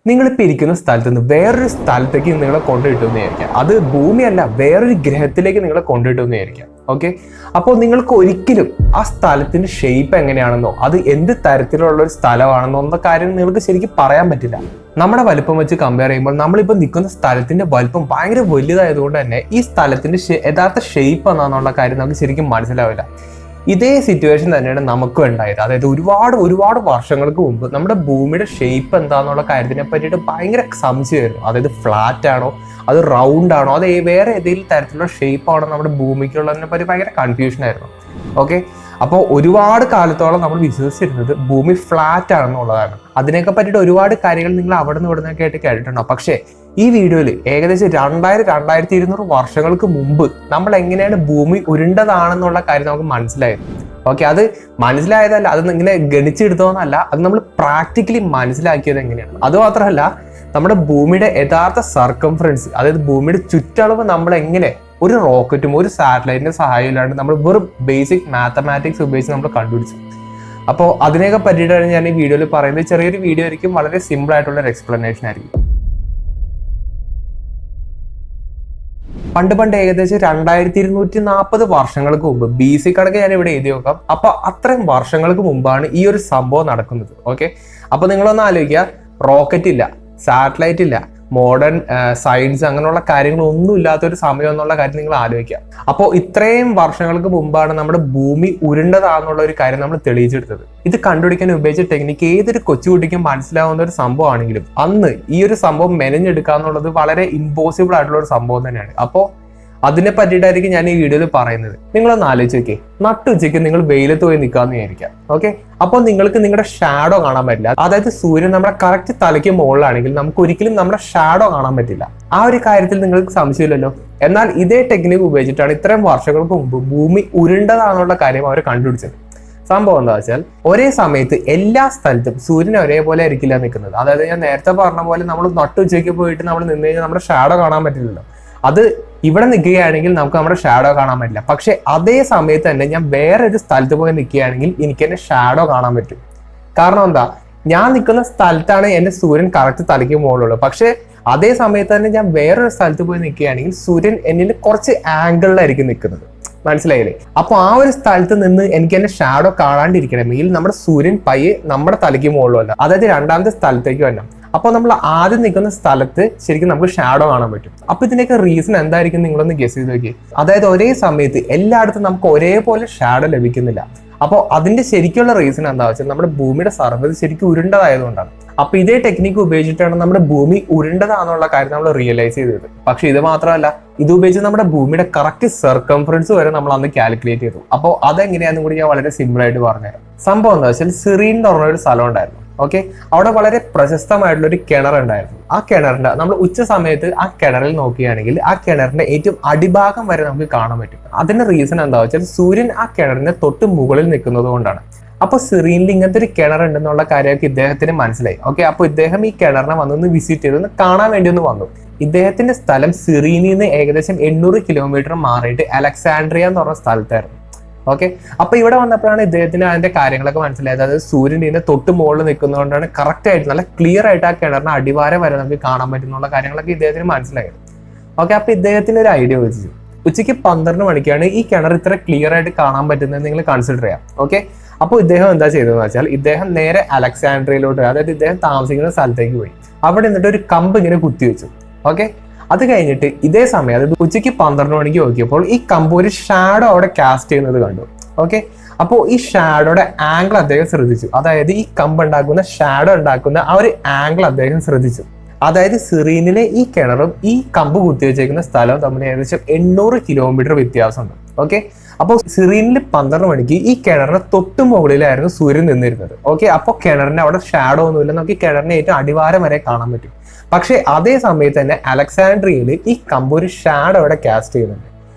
നിങ്ങളിപ്പോൾ ഇരിക്കുന്ന സ്ഥലത്ത് നിന്ന് വേറൊരു സ്ഥലത്തേക്ക് നിങ്ങളെ കൊണ്ടുകിട്ടുമെന്ന് വിചാരിക്കാം. അത് ഭൂമിയല്ല, വേറൊരു ഗ്രഹത്തിലേക്ക് നിങ്ങളെ കൊണ്ടുകിട്ടുമെന്ന് വിചാരിക്കാം. ഓക്കെ, അപ്പോൾ നിങ്ങൾക്ക് ഒരിക്കലും ആ സ്ഥലത്തിന്റെ ഷേപ്പ് എങ്ങനെയാണെന്നോ അത് എന്ത് തരത്തിലുള്ള ഒരു സ്ഥലമാണെന്നോ എന്ന കാര്യം നിങ്ങൾക്ക് ശരിക്കും പറയാൻ പറ്റില്ല. നമ്മുടെ വലുപ്പം വെച്ച് കമ്പയർ ചെയ്യുമ്പോൾ നമ്മളിപ്പോൾ നിൽക്കുന്ന സ്ഥലത്തിന്റെ വലുപ്പം ഭയങ്കര വലുതായതുകൊണ്ട് തന്നെ ഈ സ്ഥലത്തിന്റെ യഥാർത്ഥ ഷേപ്പ് എന്നാന്നുള്ള കാര്യം നമുക്ക് ശരിക്കും മനസ്സിലാവില്ല. ഇതേ സിറ്റുവേഷൻ തന്നെയാണ് നമുക്കും ഉണ്ടായത്. അതായത് ഒരുപാട് വർഷങ്ങൾക്ക് മുമ്പ് നമ്മുടെ ഭൂമിയുടെ ഷേപ്പ് എന്താന്നുള്ള കാര്യത്തിനെ പറ്റിയിട്ട് ഭയങ്കര സംശയമായിരുന്നു. അതായത് ഫ്ലാറ്റ് ആണോ, അത് റൗണ്ട് ആണോ, അത് വേറെ ഏതെങ്കിലും തരത്തിലുള്ള ഷേപ്പ് ആണോ നമ്മുടെ ഭൂമിക്കുള്ളതിനെ പറ്റി ഭയങ്കര കൺഫ്യൂഷൻ ആയിരുന്നു. ഓക്കെ, അപ്പോൾ ഒരുപാട് കാലത്തോളം നമ്മൾ വിശ്വസിച്ചിരുന്നത് ഭൂമി ഫ്ലാറ്റ് ആണെന്നുള്ളതാണ്. അതിനൊക്കെ പറ്റിയിട്ട് ഒരുപാട് കാര്യങ്ങൾ നിങ്ങൾ അവിടെ നിന്ന് ഇവിടെ നിന്നൊക്കെ ആയിട്ട് കേട്ടിട്ടുണ്ടോ. പക്ഷേ ഈ വീഡിയോയിൽ ഏകദേശം 2200 വർഷങ്ങൾക്ക് മുമ്പ് നമ്മൾ എങ്ങനെയാണ് ഭൂമി ഉരുണ്ടതാണെന്നുള്ള കാര്യം നമുക്ക് മനസ്സിലായത്. ഓക്കെ, അത് മനസ്സിലായതല്ല, അത് ഇങ്ങനെ ഗണിച്ചെടുത്തതെന്നല്ല, അത് നമ്മൾ പ്രാക്ടിക്കലി മനസ്സിലാക്കിയത് എങ്ങനെയാണ്. അതുമാത്രമല്ല, നമ്മുടെ ഭൂമിയുടെ യഥാർത്ഥ സർക്കംഫറൻസ്, അതായത് ഭൂമിയുടെ ചുറ്റളവ് നമ്മൾ എങ്ങനെ ഒരു റോക്കറ്റും ഒരു സാറ്റലൈറ്റിന്റെ സഹായം ഇല്ലാണ്ട് നമ്മൾ വെറും ബേസിക് മാത്തമാറ്റിക്സ് ഉപയോഗിച്ച് നമ്മൾ കണ്ടുപിടിച്ചു. അപ്പോൾ അതിനെയൊക്കെ പറ്റിയിട്ടാണ് ഞാൻ ഈ വീഡിയോയിൽ പറയുന്നത്. ചെറിയൊരു വീഡിയോ ആയിരിക്കും, വളരെ സിമ്പിൾ ആയിട്ടുള്ള ഒരു എക്സ്പ്ലനേഷൻ ആയിരിക്കും. പണ്ട് ഏകദേശം 2240 വർഷങ്ങൾക്ക് മുമ്പ്, BC കണക്ക് ഞാൻ ഇവിടെ എഴുതി നോക്കാം. അപ്പൊ അത്രയും വർഷങ്ങൾക്ക് മുമ്പാണ് ഈ ഒരു സംഭവം നടക്കുന്നത്. ഓക്കെ, അപ്പൊ നിങ്ങളൊന്ന് ആലോചിക്കുക, റോക്കറ്റ് ഇല്ല, സാറ്റലൈറ്റ് ഇല്ല, മോഡേൺ സയൻസ് അങ്ങനെയുള്ള കാര്യങ്ങളൊന്നും ഇല്ലാത്തൊരു സമയം എന്നുള്ള കാര്യം നിങ്ങൾ ആലോചിക്കുക. അപ്പോൾ ഇത്രയും വർഷങ്ങൾക്ക് മുമ്പാണ് നമ്മുടെ ഭൂമി ഉരുണ്ടതാണെന്നുള്ള ഒരു കാര്യം നമ്മൾ തെളിയിച്ചെടുത്തത്. ഇത് കണ്ടുപിടിക്കാൻ ഉപയോഗിച്ച ടെക്നിക്ക് ഏതൊരു കൊച്ചുകുട്ടിക്കും മനസ്സിലാവുന്ന ഒരു സംഭവമാണെങ്കിലും അന്ന് ഈ ഒരു സംഭവം മെനഞ്ഞെടുക്കുക എന്നുള്ളത് വളരെ ഇമ്പോസിബിൾ ആയിട്ടുള്ള ഒരു സംഭവം തന്നെയാണ്. അപ്പോൾ അതിനെ പറ്റിയിട്ടായിരിക്കും ഞാൻ ഈ വീഡിയോയിൽ പറയുന്നത്. നിങ്ങളൊന്ന് ആലോചിച്ച് നോക്കി, നട്ടുച്ചയ്ക്ക് നിങ്ങൾ വെയിലത്ത് പോയി നിൽക്കാമെന്ന് വിചാരിക്കാം. ഓക്കെ, അപ്പോൾ നിങ്ങൾക്ക് നിങ്ങളുടെ ഷാഡോ കാണാൻ പറ്റില്ല. അതായത് സൂര്യൻ നമ്മുടെ കറക്റ്റ് തലയ്ക്ക് മുകളിലാണെങ്കിൽ നമുക്ക് ഒരിക്കലും നമ്മുടെ ഷാഡോ കാണാൻ പറ്റില്ല. ആ ഒരു കാര്യത്തിൽ നിങ്ങൾക്ക് സംശയമില്ലല്ലോ. എന്നാൽ ഇതേ ടെക്നിക്ക് ഉപയോഗിച്ചിട്ടാണ് ഇത്രയും വർഷങ്ങൾക്ക് മുമ്പ് ഭൂമി ഉരുണ്ടതാണെന്നുള്ള കാര്യം അവർ കണ്ടുപിടിച്ചത്. സംഭവം എന്താ വെച്ചാൽ, ഒരേ സമയത്ത് എല്ലാ സ്ഥലത്തും സൂര്യൻ ഒരേപോലെ ആയിരിക്കില്ല നിൽക്കുന്നത്. അതായത് ഞാൻ നേരത്തെ പറഞ്ഞ പോലെ നമ്മൾ നട്ടുച്ചയ്ക്ക് പോയിട്ട് നമ്മൾ നിന്ന് കഴിഞ്ഞാൽ നമ്മുടെ ഷാഡോ കാണാൻ പറ്റില്ലല്ലോ. അത് ഇവിടെ നിൽക്കുകയാണെങ്കിൽ നമുക്ക് നമ്മുടെ ഷാഡോ കാണാൻ പറ്റില്ല. പക്ഷെ അതേ സമയത്ത് തന്നെ ഞാൻ വേറൊരു സ്ഥലത്ത് പോയി നിൽക്കുകയാണെങ്കിൽ എനിക്ക് എന്റെ ഷാഡോ കാണാൻ പറ്റും. കാരണം എന്താ, ഞാൻ നിൽക്കുന്ന സ്ഥലത്താണ് എന്റെ സൂര്യൻ കറക്റ്റ് തലയ്ക്ക് മുകളിലുള്ളത്. പക്ഷെ അതേ സമയത്ത് തന്നെ ഞാൻ വേറൊരു സ്ഥലത്ത് പോയി നിൽക്കുകയാണെങ്കിൽ സൂര്യൻ എന്നിൽ കുറച്ച് ആംഗിളിലായിരിക്കും നിൽക്കുന്നത്. മനസ്സിലായില്ലേ? അപ്പൊ ആ ഒരു സ്ഥലത്ത് നിന്ന് എനിക്ക് എന്റെ ഷാഡോ കാണാണ്ടിരിക്കണമെങ്കിൽ നമ്മുടെ സൂര്യൻ പയ്യെ നമ്മുടെ തലയ്ക്ക് മുകളിലല്ല, അതായത് രണ്ടാമത്തെ സ്ഥലത്തേക്ക് വരണം. അപ്പോൾ നമ്മൾ ആദ്യം നിൽക്കുന്ന സ്ഥലത്ത് ശരിക്കും നമുക്ക് ഷാഡോ കാണാൻ പറ്റും. അപ്പൊ ഇതിന്റെയൊക്കെ റീസൺ എന്തായിരിക്കും നിങ്ങളൊന്ന് ഗസ് ചെയ്ത് നോക്കി. അതായത് ഒരേ സമയത്ത് എല്ലായിടത്തും നമുക്ക് ഒരേപോലെ ഷാഡോ ലഭിക്കുന്നില്ല. അപ്പോൾ അതിന്റെ ശരിക്കുള്ള റീസൺ എന്താ വെച്ചാൽ നമ്മുടെ ഭൂമിയുടെ സർഫസ് ശരിക്കും ഉരുണ്ടതായതുകൊണ്ടാണ്. അപ്പൊ ഇതേ ടെക്നിക്ക് ഉപയോഗിച്ചിട്ടാണ് നമ്മുടെ ഭൂമി ഉരുണ്ടതാണെന്നുള്ള കാര്യം നമ്മൾ റിയലൈസ് ചെയ്തത്. പക്ഷെ ഇത് മാത്രമല്ല, ഇത് ഉപയോഗിച്ച് നമ്മുടെ ഭൂമിയുടെ കറക്റ്റ് സർക്കംഫറൻസ് വരെ നമ്മൾ അന്ന് കാൽക്കുലേറ്റ് ചെയ്തു. അപ്പോൾ അതെങ്ങനെയാണെന്നും കൂടി ഞാൻ വളരെ സിമ്പിൾ ആയിട്ട് പറഞ്ഞുതരാം. സംഭവം എന്താ വെച്ചാൽ, സിറീൻ എന്ന് പറഞ്ഞ ഒരു സ്ഥലം ഉണ്ടായിരുന്നു. ഓക്കെ, അവിടെ വളരെ പ്രശസ്തമായിട്ടുള്ള ഒരു കിണർ ഉണ്ടായിരുന്നു. ആ കിണറിന്റെ നമ്മൾ ഉച്ച സമയത്ത് ആ കിണറിൽ നോക്കുകയാണെങ്കിൽ ആ കിണറിന്റെ ഏറ്റവും അടിഭാഗം വരെ നമുക്ക് കാണാൻ പറ്റും. അതിന്റെ റീസൺ എന്താ വെച്ചാൽ, സൂര്യൻ ആ കിണറിന്റെ തൊട്ട് മുകളിൽ നിൽക്കുന്നത് കൊണ്ടാണ്. അപ്പൊ സിറീനിൽ ഇങ്ങനത്തെ ഒരു കിണർ ഉണ്ടെന്നുള്ള കാര്യമൊക്കെ ഇദ്ദേഹത്തിന് മനസ്സിലായി. ഓക്കെ, അപ്പൊ ഇദ്ദേഹം ഈ കിണറിനെ വന്നൊന്ന് വിസിറ്റ് ചെയ്തൊന്ന് കാണാൻ വേണ്ടി ഒന്ന് വന്നു. ഇദ്ദേഹത്തിന്റെ സ്ഥലം സിറീനിൽ നിന്ന് ഏകദേശം 800 കിലോമീറ്റർ മാറിയിട്ട് അലക്സാൻഡ്രിയ എന്ന് പറഞ്ഞ സ്ഥലത്തായിരുന്നു. ഓക്കെ, അപ്പൊ ഇവിടെ വന്നപ്പോഴാണ് ഇദ്ദേഹത്തിന് അതിന്റെ കാര്യങ്ങളൊക്കെ മനസ്സിലായത്. അതായത് സൂര്യൻ ഇതിന്റെ തൊട്ട് മുകളിൽ നിൽക്കുന്നതുകൊണ്ടാണ് കറക്റ്റ് ആയിട്ട് നല്ല ക്ലിയർ ആയിട്ട് ആ കിണറിന് അടിവാരം വരെ നമുക്ക് കാണാൻ പറ്റുന്നുള്ള കാര്യങ്ങളൊക്കെ ഇദ്ദേഹത്തിന് മനസ്സിലായത്. ഓക്കെ, അപ്പൊ ഇദ്ദേഹത്തിന് ഒരു ഐഡിയ വെച്ചു. ഉച്ചയ്ക്ക് 12 മണിക്കാണ് ഈ കിണർ ഇത്ര ക്ലിയർ ആയിട്ട് കാണാൻ പറ്റുന്നത് നിങ്ങൾ കൺസിഡർ ചെയ്യാം. ഓക്കെ, അപ്പോൾ ഇദ്ദേഹം എന്താ ചെയ്തതെന്ന് വെച്ചാൽ, ഇദ്ദേഹം നേരെ അലക്സാൻഡ്രിയയിലോട്ട്, അതായത് ഇദ്ദേഹം താമസിക്കുന്ന സ്ഥലത്തേക്ക് പോയി. അവിടെ നിന്നിട്ട് ഒരു കമ്പ് ഇങ്ങനെ കുത്തിവെച്ചു. ഓക്കെ, അത് കഴിഞ്ഞിട്ട് ഇതേ സമയം, അതായത് ഉച്ചയ്ക്ക് 12 മണിക്ക് നോക്കിയപ്പോൾ ഈ കമ്പ് ഒരു ഷാഡോ അവിടെ കാസ്റ്റ് ചെയ്യുന്നത് കണ്ടു. ഓക്കെ, അപ്പോൾ ഈ ഷാഡോയുടെ ആംഗിൾ അദ്ദേഹം ശ്രദ്ധിച്ചു. അതായത് ഈ കമ്പ് ഉണ്ടാക്കുന്ന ഷാഡോ ഉണ്ടാക്കുന്ന ആ ഒരു ആംഗിൾ അദ്ദേഹം ശ്രദ്ധിച്ചു. അതായത് സിറീനിലെ ഈ കിണറും ഈ കമ്പ് കുത്തിവെച്ചേക്കുന്ന സ്ഥലവും തമ്മിൽ ഏകദേശം 800 കിലോമീറ്റർ വ്യത്യാസമുണ്ട്. ഓക്കെ, അപ്പോൾ സിറീനിൽ 12 മണിക്ക് ഈ കിണറിന് തൊട്ട് മുകളിലായിരുന്നു സൂര്യൻ നിന്നിരുന്നത്. ഓക്കെ, അപ്പോൾ കിണറിന് അവിടെ ഷാഡോ ഒന്നുമില്ല, നമുക്ക് കിണറിന് ഏറ്റവും അടിവാരം വരെ കാണാൻ പറ്റും. പക്ഷെ അതേ സമയത്ത് തന്നെ അലക്സാൻഡ്രിയയിൽ ഈ കമ്പ് ഒരു ഷാഡോ അവിടെ കാസ്റ്റ് ചെയ്യുന്നുണ്ട്.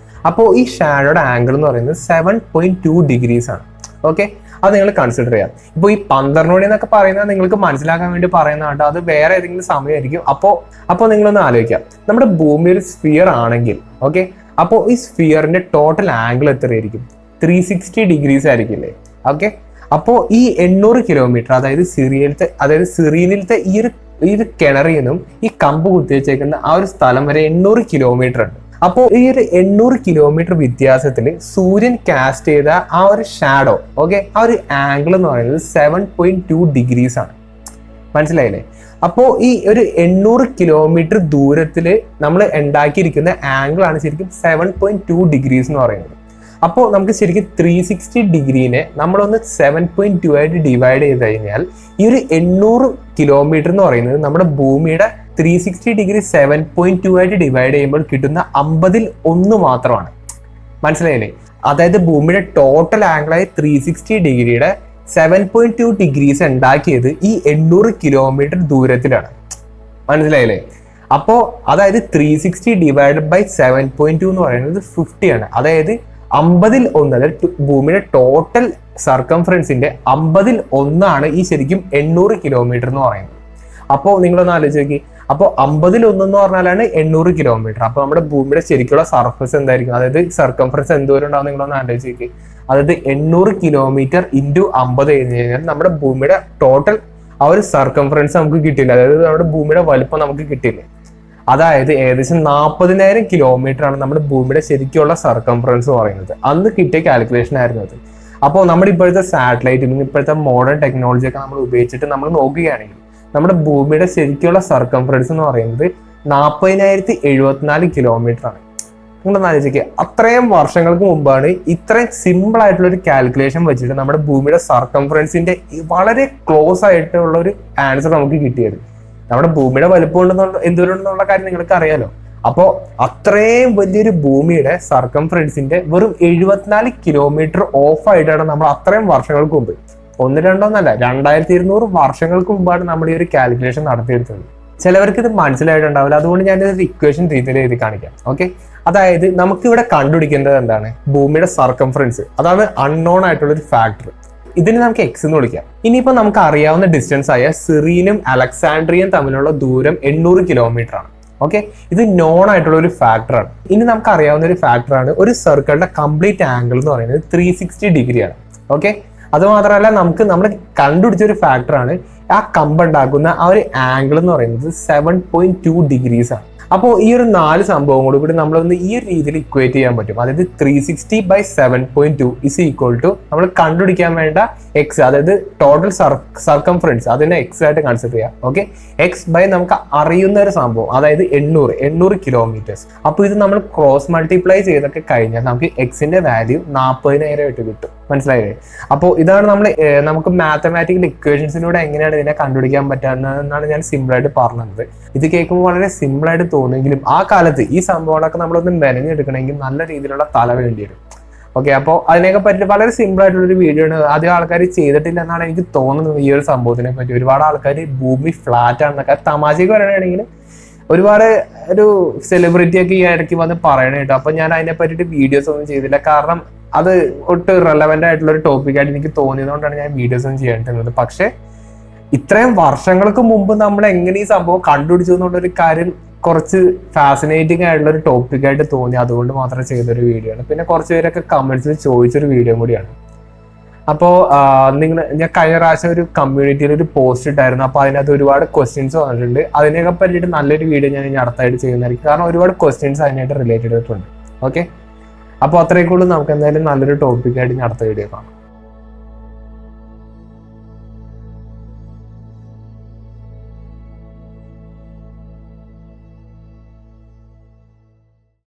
അപ്പോൾ ഈ ഷാഡോയുടെ ആംഗിൾ എന്ന് പറയുന്നത് 7.2 ഡിഗ്രീസ് ആണ്. ഓക്കെ, അത് നിങ്ങൾ കൺസിഡർ ചെയ്യാം. ഇപ്പോൾ ഈ 12 മണി എന്നൊക്കെ പറയുന്നത് നിങ്ങൾക്ക് മനസ്സിലാക്കാൻ വേണ്ടി പറയുന്നതാണ്, അത് വേറെ ഏതെങ്കിലും സമയമായിരിക്കും. അപ്പോൾ നിങ്ങളൊന്ന് ആലോചിക്കാം, നമ്മുടെ ഭൂമി ഒരു സ്ഫിയർ ആണെങ്കിൽ, ഓക്കെ, അപ്പോൾ ഈ സ്ഫിയറിന്റെ ടോട്ടൽ ആംഗിൾ എത്രയായിരിക്കും? 360 ഡിഗ്രീസ് ആയിരിക്കില്ലേ? ഓക്കെ, അപ്പോൾ ഈ 800 കിലോമീറ്റർ, അതായത് സിറീനിലത്തെ ഈ ഒരു ഈ കിണറിൽ നിന്നും ഈ കമ്പ് കുത്തിവെച്ചേക്കുന്ന ആ ഒരു സ്ഥലം വരെ 800 കിലോമീറ്റർ ഉണ്ട്. അപ്പോൾ ഈ ഒരു 800 കിലോമീറ്റർ വ്യത്യാസത്തിൽ സൂര്യൻ കാസ്റ്റ് ചെയ്ത ആ ഒരു ഷാഡോ, ഓക്കെ, ആ ഒരു ആംഗിൾ എന്ന് പറയുന്നത് 7.2 ഡിഗ്രീസ് ആണ്. മനസ്സിലായില്ലേ? അപ്പോൾ ഈ ഒരു 800 കിലോമീറ്റർ ദൂരത്തിൽ നമ്മൾ ഉണ്ടാക്കിയിരിക്കുന്ന ആംഗിൾ ആണ് ശരിക്കും 7.2 ഡിഗ്രീസ് എന്ന് പറയുന്നത്. അപ്പോൾ നമുക്ക് ശരിക്കും 360 ഡിഗ്രീനെ നമ്മളൊന്ന് 7.2 ആയിട്ട് ഡിവൈഡ് ചെയ്ത് കഴിഞ്ഞാൽ ഈ ഒരു 800 കിലോമീറ്റർ എന്ന് പറയുന്നത് നമ്മുടെ ഭൂമിയുടെ 360 ഡിഗ്രി 7.2 ആയിട്ട് ഡിവൈഡ് ചെയ്യുമ്പോൾ കിട്ടുന്ന 50ൽ 1 മാത്രമാണ്. മനസ്സിലായില്ലേ? അതായത് ഭൂമിയുടെ ടോട്ടൽ ആംഗിളായ 360 ഡിഗ്രിയുടെ 7.2 ഡിഗ്രീസ് ഉണ്ടാക്കിയത് ഈ 800 കിലോമീറ്റർ ദൂരത്തിലാണ്. മനസ്സിലായില്ലേ? അപ്പോൾ അതായത് 360 ഡിവൈഡഡ് ബൈ 7.2 എന്ന് പറയുന്നത് 50 ആണ്. അതായത് 50ൽ 1, അതായത് ഭൂമിയുടെ ടോട്ടൽ സർക്കംഫറൻസിന്റെ 50ൽ 1 ആണ് ഈ ശരിക്കും 800 കിലോമീറ്റർ എന്ന് പറയുന്നത്. അപ്പോൾ നിങ്ങളൊന്ന് ആലോചിച്ച് നോക്കി. അപ്പോൾ 50ൽ 1 എന്ന് പറഞ്ഞാലാണ് 800 കിലോമീറ്റർ. അപ്പോൾ നമ്മുടെ ഭൂമിയുടെ ശരിക്കുള്ള സർഫസ് എന്തായിരിക്കും, അതായത് സർക്കംഫറൻസ് എന്തോരം ഉണ്ടാവും നിങ്ങളൊന്ന് ആലോചിച്ച് നോക്കി. അതായത് 800 കിലോമീറ്റർ ഇൻറ്റു 50 കഴിഞ്ഞ് കഴിഞ്ഞാൽ നമ്മുടെ ഭൂമിയുടെ ടോട്ടൽ ആ ഒരു സർക്കംഫറൻസ് നമുക്ക് കിട്ടില്ല. അതായത് നമ്മുടെ ഭൂമിയുടെ വലുപ്പം നമുക്ക് കിട്ടില്ല. അതായത് ഏകദേശം 40,000 കിലോമീറ്റർ ആണ് നമ്മുടെ ഭൂമിയുടെ ശരിക്കുള്ള സർക്കംഫറൻസ് പറയുന്നത്. അന്ന് കിട്ടിയ കാൽക്കുലേഷൻ ആയിരുന്നു അത്. അപ്പോൾ നമ്മുടെ ഇപ്പോഴത്തെ സാറ്റലൈറ്റ്, ഇപ്പോഴത്തെ മോഡേൺ ടെക്നോളജി ഒക്കെ നമ്മൾ ഉപയോഗിച്ചിട്ട് നമ്മൾ നോക്കുകയാണെങ്കിൽ നമ്മുടെ ഭൂമിയുടെ ശരിക്കുള്ള സർക്കംഫറൻസ് എന്ന് പറയുന്നത് 40,074 കിലോമീറ്റർ ആണ്. നിങ്ങളൊന്ന് ആലോചിക്കുക, അത്രയും വർഷങ്ങൾക്ക് മുമ്പാണ് ഇത്രയും സിമ്പിൾ ആയിട്ടുള്ള ഒരു കാൽക്കുലേഷൻ വെച്ചിട്ട് നമ്മുടെ ഭൂമിയുടെ സർക്കംഫറൻസിന്റെ വളരെ ക്ലോസ് ആയിട്ടുള്ള ഒരു ആൻസർ നമുക്ക് കിട്ടിയത്. നമ്മുടെ ഭൂമിയുടെ വലുപ്പം ഉണ്ടെന്നുള്ള എന്തോരുണ്ടെന്നുള്ള കാര്യം നിങ്ങൾക്ക് അറിയാലോ. അപ്പോൾ അത്രയും വലിയൊരു ഭൂമിയുടെ സർക്കംഫറൻസിന്റെ വെറും 74 കിലോമീറ്റർ ഓഫ് ആയിട്ടാണ് നമ്മൾ അത്രയും വർഷങ്ങൾക്ക് മുമ്പ്, 1-2 എന്നല്ല, 2200 വർഷങ്ങൾക്ക് മുമ്പാണ് നമ്മൾ ഈ ഒരു കാൽക്കുലേഷൻ നടത്തിയെടുത്തത്. ചിലവർക്ക് ഇത് മനസ്സിലായിട്ടുണ്ടാവില്ല, അതുകൊണ്ട് ഞാനിതൊരു ഇക്വേഷൻ രീതിയിൽ എഴുതി കാണിക്കാം. ഓക്കെ, അതായത് നമുക്ക് ഇവിടെ കണ്ടുപിടിക്കേണ്ടത് എന്താണ്, ഭൂമിയുടെ സർക്കംഫറൻസ്. അതാണ് അൺനോൺ ആയിട്ടുള്ള ഒരു ഫാക്ടർ. ഇതിന് നമുക്ക് എക്സ് എന്ന് വിളിക്കാം. ഇനിയിപ്പോൾ നമുക്ക് അറിയാവുന്ന ഡിസ്റ്റൻസ് ആയ സിറീനും അലക്സാൻഡ്രിയയും തമ്മിലുള്ള ദൂരം 800 കിലോമീറ്റർ ആണ്. ഓക്കെ, ഇത് നോൺ ആയിട്ടുള്ള ഒരു ഫാക്ടറാണ്. ഇനി നമുക്ക് അറിയാവുന്ന ഒരു ഫാക്ടറാണ് ഒരു സർക്കിളിന്റെ കംപ്ലീറ്റ് ആംഗിൾ എന്ന് പറയുന്നത് 360 ഡിഗ്രിയാണ്. ഓക്കെ, അത് മാത്രമല്ല നമുക്ക് നമ്മൾ കണ്ടുപിടിച്ച ഒരു ഫാക്ടറാണ് ആ കമ്പ് ഉണ്ടാക്കുന്ന ആ ഒരു ആംഗിൾ എന്ന് പറയുന്നത് 7.2 ഡിഗ്രീസ് ആണ്. അപ്പോൾ ഈ ഒരു 4 സംഭവം കൂടി നമ്മളൊന്ന് ഈ ഒരു രീതിയിൽ ഇക്വേറ്റ് ചെയ്യാൻ പറ്റും. അതായത് 360 ബൈ 7.2 ഇസ് ഈക്വൽ ടു നമ്മൾ കണ്ടുപിടിക്കാൻ വേണ്ട എക്സ്, അതായത് ടോട്ടൽ സർക്കംഫറൻസ്, അതിനെ എക്സ് ആയിട്ട് കൺസിഡർ ചെയ്യാം. ഓക്കെ, എക്സ് ബൈ നമുക്ക് അറിയുന്ന ഒരു സംഭവം, അതായത് 800 കിലോമീറ്റേഴ്സ്. അപ്പോൾ ഇത് നമ്മൾ ക്രോസ് മൾട്ടിപ്ലൈ ചെയ്തൊക്കെ കഴിഞ്ഞാൽ നമുക്ക് എക്സിന്റെ വാല്യൂ 40,000 ആയിട്ട് കിട്ടും. മനസ്സിലായില്ലേ? അപ്പോൾ ഇതാണ് നമുക്ക് മാത്തമാറ്റിക്കൽ ഇക്വേഷൻസിലൂടെ എങ്ങനെയാണ് ഇതിനെ കണ്ടുപിടിക്കാൻ പറ്റുന്നതെന്നാണ് ഞാൻ സിമ്പിൾ ആയിട്ട് പറഞ്ഞത്. ഇത് കേൾക്കുമ്പോൾ വളരെ സിമ്പിൾ ആയിട്ട് തോന്നുമെങ്കിലും ആ കാലത്ത് ഈ സംഭവങ്ങളൊക്കെ നമ്മളൊന്ന് മെനഞ്ഞെടുക്കണമെങ്കിൽ നല്ല രീതിയിലുള്ള തല വേണ്ടി വരും. ഓക്കെ, അപ്പോൾ അതിനെയൊക്കെ പറ്റി വളരെ സിമ്പിൾ ആയിട്ടുള്ള ഒരു വീഡിയോ ആണ്. അധികം ആൾക്കാർ ചെയ്തിട്ടില്ല എന്നാണ് എനിക്ക് തോന്നുന്നത്. ഈ ഒരു സംഭവത്തിനെ പറ്റി ഒരുപാട് ആൾക്കാർ ഭൂമി ഫ്ലാറ്റ് ആണെന്നൊക്കെ തമാശയ്ക്ക് പറയണമെങ്കിൽ ഒരുപാട് ഒരു സെലിബ്രിറ്റി ഒക്കെ ഈ ഇടയ്ക്ക് വന്ന് പറയണ കേട്ടോ. അപ്പൊ ഞാൻ അതിനെ പറ്റിയിട്ട് വീഡിയോസ് ഒന്നും ചെയ്തില്ല, കാരണം അത് ഒട്ടും റെലവെന്റ് ആയിട്ടുള്ള ഒരു ടോപ്പിക്കായിട്ട് എനിക്ക് തോന്നിയതുകൊണ്ടാണ് ഞാൻ വീഡിയോസ് ഒന്നും ചെയ്യേണ്ടിരുന്നത്. പക്ഷെ ഇത്രയും വർഷങ്ങൾക്ക് മുമ്പ് നമ്മൾ എങ്ങനെ ഈ സംഭവം കണ്ടുപിടിച്ചു എന്നുള്ളൊരു കാര്യം കുറച്ച് ഫാസിനേറ്റിംഗ് ആയിട്ടുള്ള ഒരു ടോപ്പിക്കായിട്ട് തോന്നി, അതുകൊണ്ട് മാത്രം ചെയ്തൊരു വീഡിയോ ആണ്. പിന്നെ കുറച്ച് പേരൊക്കെ കമന്റ്സിൽ ചോദിച്ചൊരു വീഡിയോ കൂടിയാണ്. അപ്പോൾ ഞാൻ കഴിഞ്ഞ പ്രാവശ്യം ഒരു കമ്മ്യൂണിറ്റിയിൽ ഒരു പോസ്റ്റ് ഇട്ടായിരുന്നു. അപ്പോൾ അതിനകത്ത് ഒരുപാട് ക്വസ്റ്റ്യൻസ് വന്നിട്ടുണ്ട്. അതിനെയൊക്കെ പറ്റിയിട്ട് നല്ലൊരു വീഡിയോ ഞാൻ ഇനി അടുത്തായിട്ട് ചെയ്യുന്നതായിരിക്കും, കാരണം ഒരുപാട് ക്വസ്റ്റ്യൻസ് അതിനായിട്ട് റിലേറ്റഡ് ആയിട്ടുണ്ട്. ഓക്കെ, അപ്പോൾ അത്രയൊക്കെ ഉള്ളൂ. നമുക്ക് എന്തായാലും നല്ലൊരു ടോപ്പിക്കായിട്ട് ഇനി അടുത്ത വീഡിയോ കാണാം.